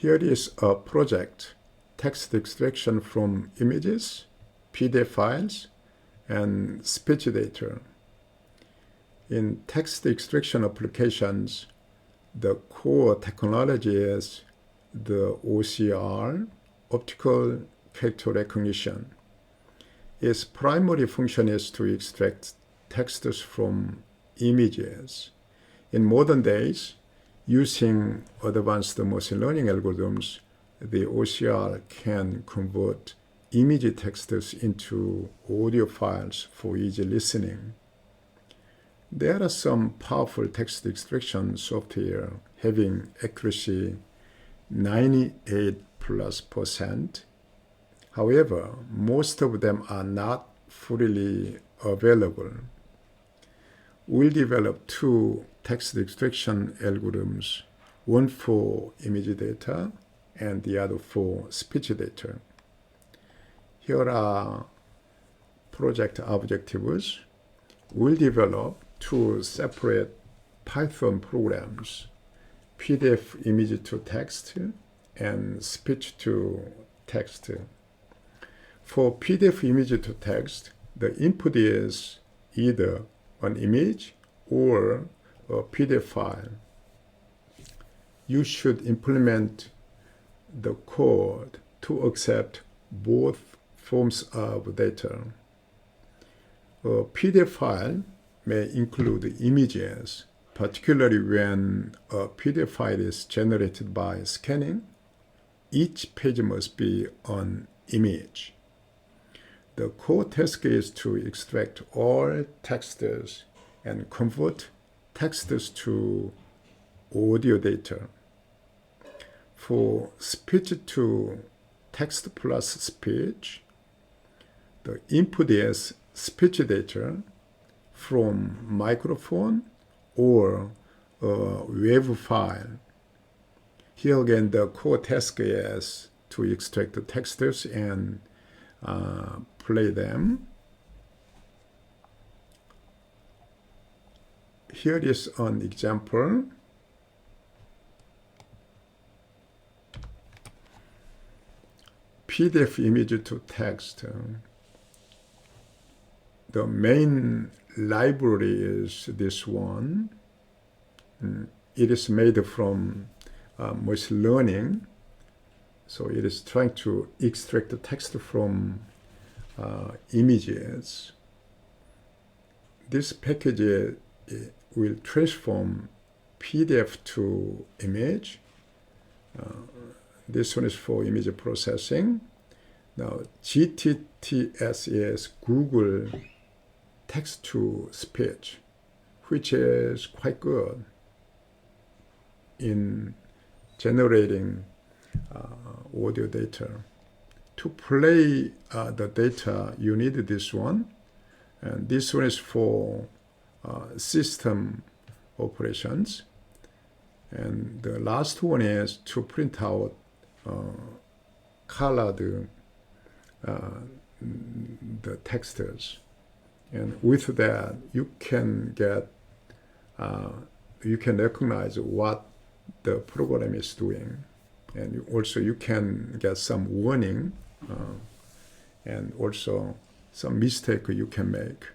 Here is a project: text extraction from images, PDF files, and speech data. In text extraction applications, the core technology is the OCR, optical character recognition. Its primary function is to extract texts from images. In modern days, using advanced machine learning algorithms, the OCR can convert image texts into audio files for easy listening. There are some powerful text extraction software having accuracy 98+%. However, most of them are not freely available. We'll develop two text extraction algorithms, one for image data and the other for speech data. Here are project objectives. We'll develop two separate Python programs, PDF image to text and speech to text. For PDF image to text, the input is either an image or a PDF file. You should implement the code to accept both forms of data. A PDF file may include images, particularly when a PDF file is generated by scanning. Each page must be an image. The core task is to extract all texts and convert texts to audio data. For speech to text plus speech, the input is speech data from microphone or a WAV file. Here again, the core task is to extract the texts and play them. Here is an example. PDF image to text. The main library is this one. It is made from machine learning. So it is trying to extract the text from images. This package will transform PDF to image. This one is for image processing. Now, GTTS is Google text to speech, which is quite good in generating audio data. To play the data, you need this one. And this one is for system operations. And the last one is to print out colored the texts. And with that, you can get, you can recognize what the program is doing. And also you can get some warning and also some mistake you can make.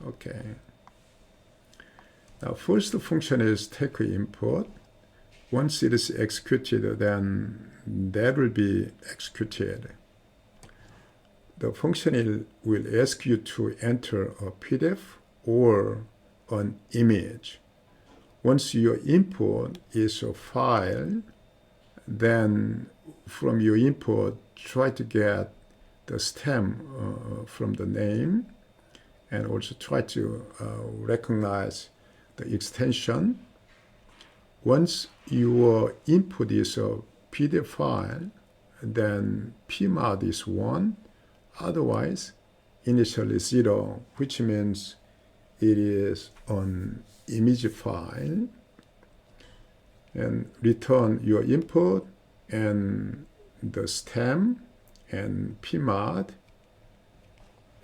Okay. Now, first function is take input. Once it is executed, then that will be executed. The function will ask you to enter a PDF or an image. Once your input is a file, then from your input, try to get the stem from the name, and also try to recognize the extension. Once your input is a PDF file, then PMOD is 1, otherwise initially 0, which means it is an image file. And return your input and the stem and PMOD.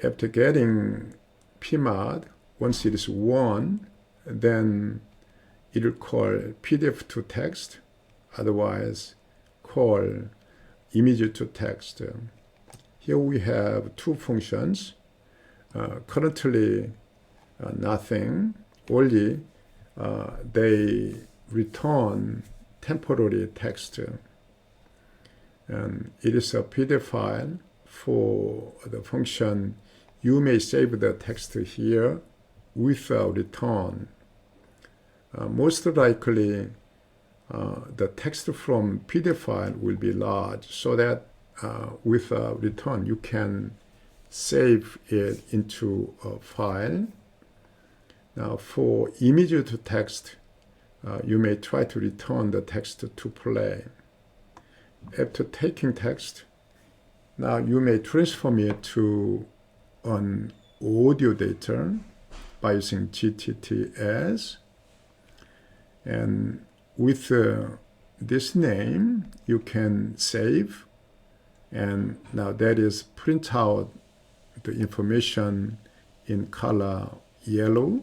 After getting PMOD, once it is 1, then it will call PDF to text, otherwise call image to text. Here we have two functions. Currently nothing, only they return temporary text. And it is a PDF file for the function. You may save the text here without return. Most likely, the text from PDF file will be large, so that without return, you can save it into a file. Now, for image to text, you may try to return the text to play. After taking text, now you may transform it to an audio data by using GTTS. And with this name, you can save. And now that is print out the information in color yellow.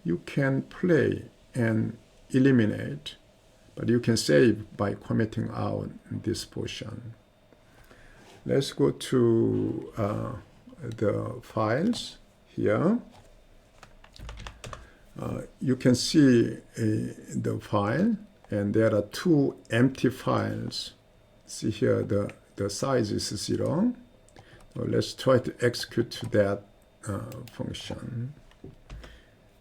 You can play and eliminate, but you can save by commenting out this portion. Let's go to the files here. You can see the file, and there are two empty files. See here, the size is 0. So let's try to execute that function.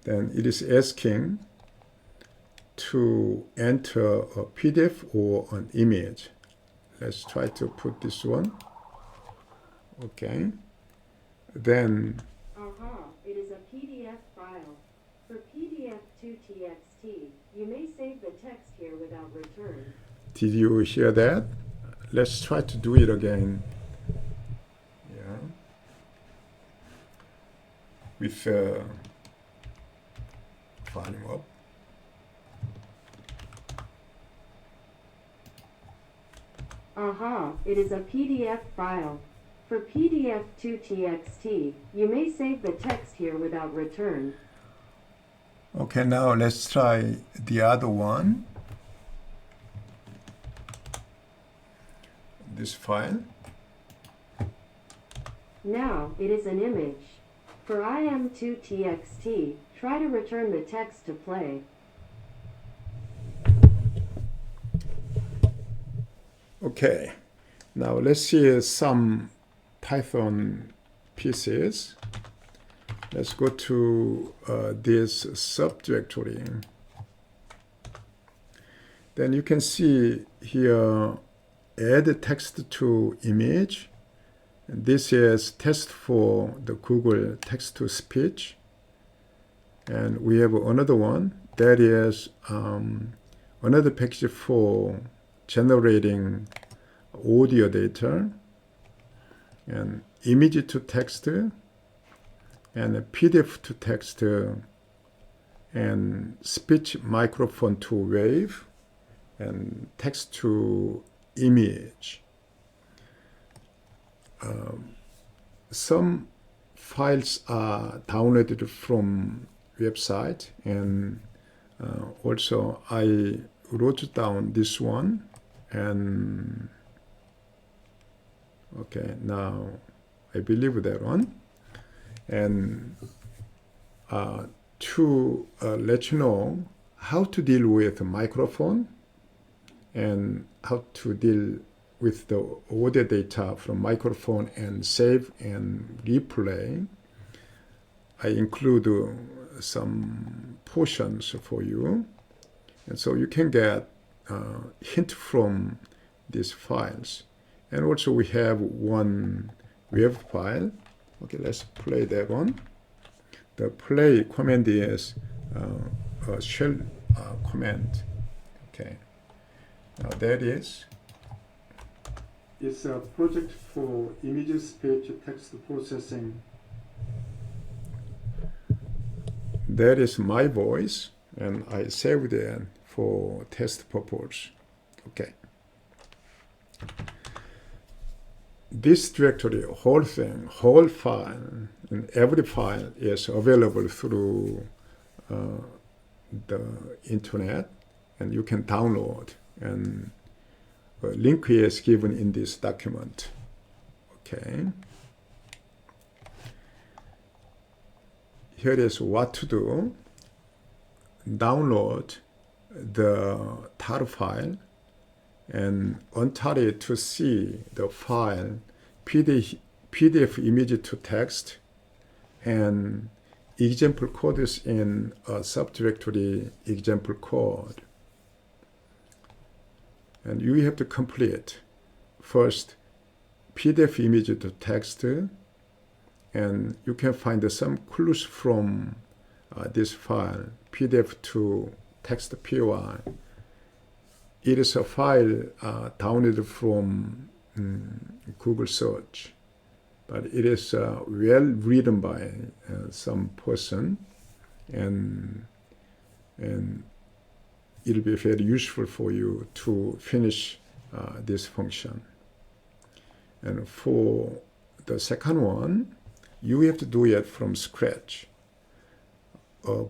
Then it is asking to enter a PDF or an image. Let's try to put this one. Okay. Then it is a PDF file. For PDF to TXT, you may save the text here without return. Did you hear that? Let's try to do it again. Yeah. With volume up. It is a PDF file. For PDF to TXT, you may save the text here without return. Okay, now let's try the other one. This file. Now it is an image. For IM2TXT, try to return the text to play. Okay, now let's see some Python pieces. Let's go to this subdirectory. Then you can see here, add text to image. And this is test for the Google text-to-speech. And we have another one that is another package for generating audio data, and image to text, and PDF to text, and speech microphone to wave, and text to image. Some files are downloaded from website, and also I wrote down this one, and okay, now I believe that one. And to let you know how to deal with a microphone and how to deal with the audio data from microphone and save and replay, I include some portions for you. And so you can get hint from these files. And also we have one web file. Okay, let's play that one. The play command is a shell command. Okay, now that is, it's a project for image, speech, text processing. That is my voice, and I saved it for test purpose. Okay. This directory, whole thing, whole file, and every file is available through the internet, and you can download. And link here is given in this document. Okay. Here is what to do. Download the tar file and untar it to see the file PDF image to text and example code is in a subdirectory example code. And you have to complete first PDF image to text, and you can find some clues from this file, PDF to text PY. It is a file downloaded from Google search, but it is well written by some person, and it'll be very useful for you to finish this function. And for the second one, you have to do it from scratch.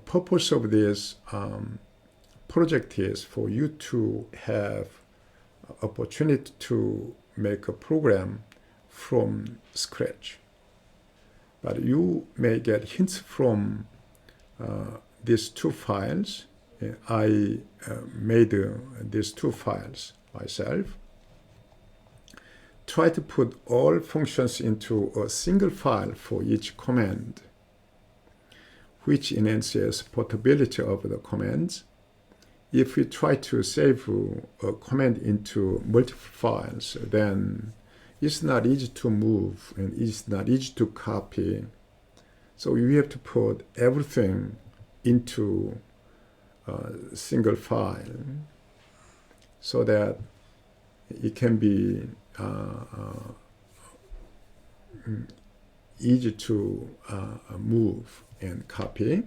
Purpose of this project is for you to have opportunity to make a program from scratch. But you may get hints from these two files. I made these two files myself. Try to put all functions into a single file for each command, which enhances portability of the commands. If we try to save a command into multiple files, then it's not easy to move and it's not easy to copy. So you have to put everything into a single file so that it can be easy to move and copy.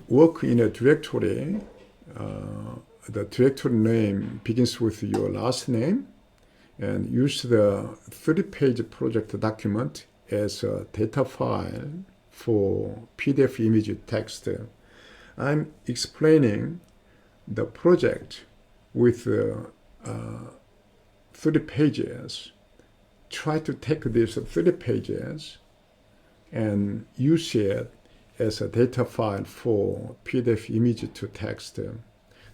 Work in a directory. The directory name begins with your last name, and use the 30-page project document as a data file for PDF image text. I'm explaining the project with 30 pages. Try to take these 30 pages and use it as a data file for PDF image to text.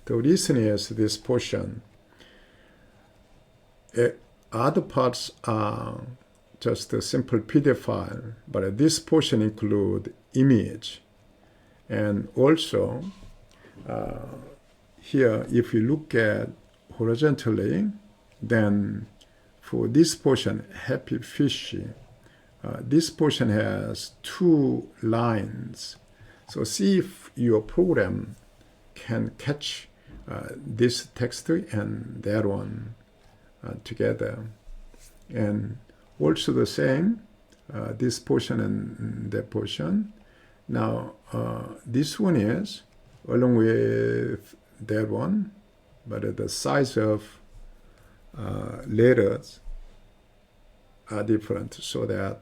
The reason is this portion. Other parts are just a simple PDF file, but this portion includes image. And also, here, if you look at horizontally, then for this portion, happy fishy, this portion has 2 lines. So see if your program can catch this text and that one together. And also the same, this portion and that portion. Now, this one is along with that one, but the size of letters are different, so that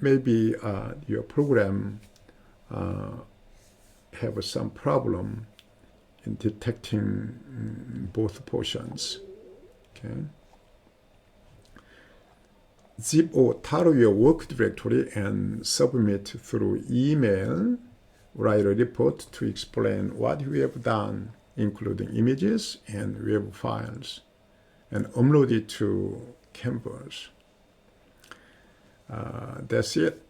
maybe your program have some problem in detecting both portions. Okay. Zip or tar your work directory and submit through email. Write a report to explain what you have done, including images and web files, and upload it to Canvas. That's it.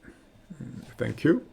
Thank you.